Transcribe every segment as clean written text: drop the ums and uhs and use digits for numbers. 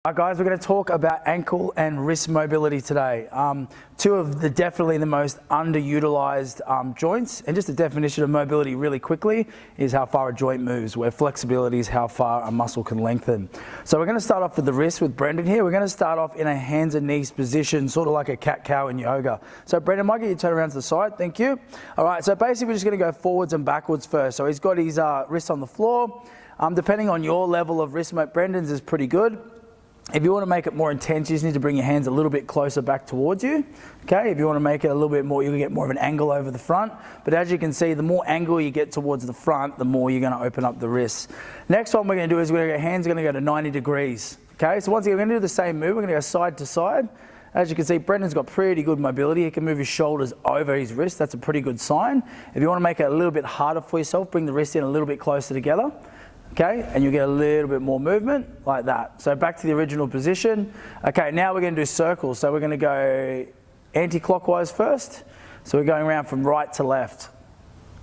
All right, guys, we're going to talk about ankle and wrist mobility today. Two of the definitely the most underutilized joints, and just the definition of mobility really quickly is how far a joint moves, where flexibility is how far a muscle can lengthen. So we're going to start off with the wrist with Brendan here. We're going to start off in a hands and knees position, sort of like a cat-cow in yoga. So Brendan, might get you to turn around to the side, thank you. All right, so basically we're just going to go forwards and backwards first. So he's got his wrists on the floor. Depending on your level of wrist, Brendan's is pretty good. If you want to make it more intense, you just need to bring your hands a little bit closer back towards you. Okay, if you want to make it a little bit more, you'll get more of an angle over the front. But as you can see, the more angle you get towards the front, the more you're going to open up the wrists. Next one we're going to do is hands are going to go to 90 degrees. Okay, so once again, we're going to do the same move. We're going to go side to side. As you can see, Brendan's got pretty good mobility. He can move his shoulders over his wrist. That's a pretty good sign. If you want to make it a little bit harder for yourself, bring the wrists in a little bit closer together. Okay, and you get a little bit more movement like that. So back to the original position. Okay, now we're going to do circles. So we're going to go anti-clockwise first. So we're going around from right to left.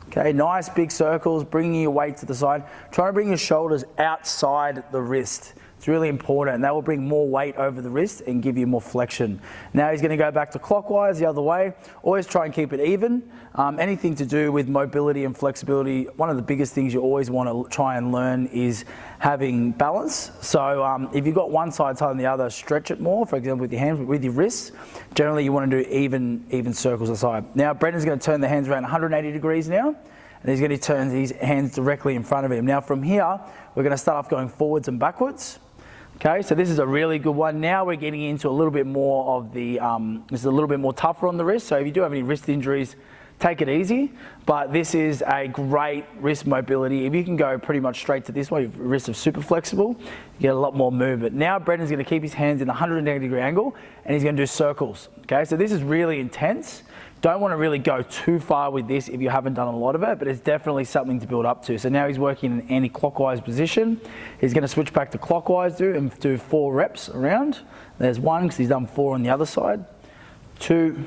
Okay, nice big circles, bringing your weight to the side. Try to bring your shoulders outside the wrist. It's really important, and that will bring more weight over the wrist and give you more flexion. Now he's going to go back to clockwise the other way. Always try and keep it even. Anything to do with mobility and flexibility, one of the biggest things you always want to try and learn is having balance. So if you've got one side tighter than the other, stretch it more. For example, with your hands, with your wrists, generally you want to do even circles aside. Now Brendan's going to turn the hands around 180 degrees now. And he's going to turn his hands directly in front of him. Now from here, we're going to start off going forwards and backwards. Okay, so this is a really good one. Now we're getting into a little bit more of the, this is a little bit more tougher on the wrist. So if you do have any wrist injuries, take it easy. But this is a great wrist mobility. If you can go pretty much straight to this one, your wrists are super flexible, you get a lot more movement. Now Brendan's going to keep his hands in a 180 degree angle and he's going to do circles. Okay, so this is really intense. Don't want to really go too far with this if you haven't done a lot of it, but it's definitely something to build up to. So now he's working in an anti-clockwise position. He's going to switch back to clockwise and do 4 reps around. There's 1 because he's done 4 on the other side. 2,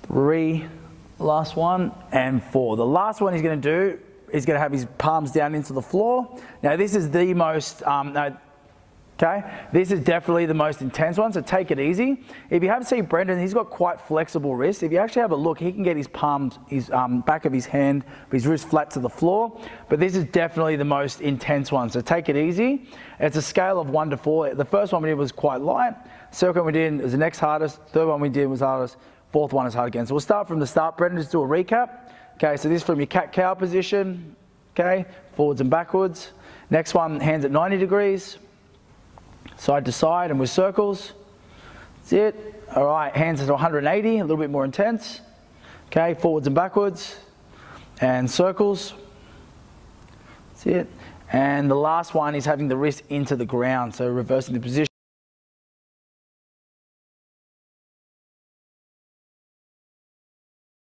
3, last one, and 4. The last one he's going to do is going to have his palms down into the floor. Now this is the most, okay, this is definitely the most intense one, so take it easy. If you haven't seen Brendan, he's got quite flexible wrists. If you actually have a look, he can get his palms, his back of his hand, his wrist flat to the floor. But this is definitely the most intense one, so take it easy. It's a scale of 1 to 4. The first one we did was quite light. Second one we did was the next hardest. Third one we did was hardest. Fourth one is hard again. So we'll start from the start. Brendan, just do a recap. Okay, so this is from your cat-cow position. Okay, forwards and backwards. Next one, hands at 90 degrees. Side to side and with circles. That's it. All right, hands at 180, a little bit more intense. Okay, forwards and backwards. And circles. That's it. And the last one is having the wrist into the ground, so reversing the position.